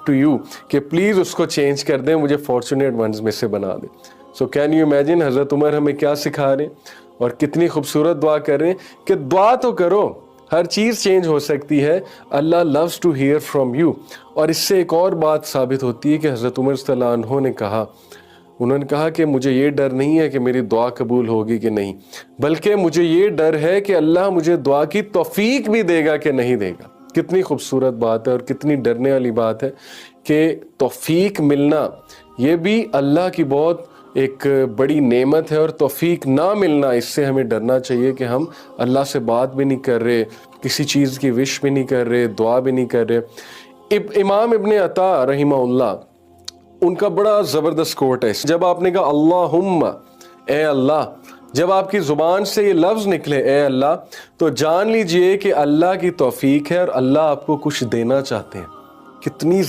To you کہ please اس کو change کر دیں, مجھے فارچونیٹ ونز میں سے بنا دیں. سو کین یو امیجن حضرت عمر ہمیں کیا سکھا رہے ہیں اور کتنی خوبصورت دعا کر رہے ہیں کہ دعا تو کرو, ہر چیز چینج ہو سکتی ہے. اللہ loves to hear from you. اور اس سے ایک اور بات ثابت ہوتی ہے کہ حضرت عمر صلی اللہ عنہ نے کہا, انہوں نے کہا کہ مجھے یہ ڈر نہیں ہے کہ میری دعا قبول ہوگی کہ نہیں, بلکہ مجھے یہ ڈر ہے کہ اللہ مجھے دعا کی توفیق بھی دے گا کہ نہیں دے گا. کتنی خوبصورت بات ہے اور کتنی ڈرنے والی بات ہے کہ توفیق ملنا یہ بھی اللہ کی بہت ایک بڑی نعمت ہے, اور توفیق نہ ملنا اس سے ہمیں ڈرنا چاہیے کہ ہم اللہ سے بات بھی نہیں کر رہے, کسی چیز کی وش بھی نہیں کر رہے, دعا بھی نہیں کر رہے. امام ابن عطا رحمہ اللہ, ان کا بڑا زبردست کوٹ ہے. جب آپ نے کہا اللہم اے اللہ, جب آپ کی زبان سے یہ لفظ نکلے اے اللہ, تو جان لیجئے کہ اللہ کی توفیق ہے اور اللہ آپ کو کچھ دینا چاہتے ہیں. کتنی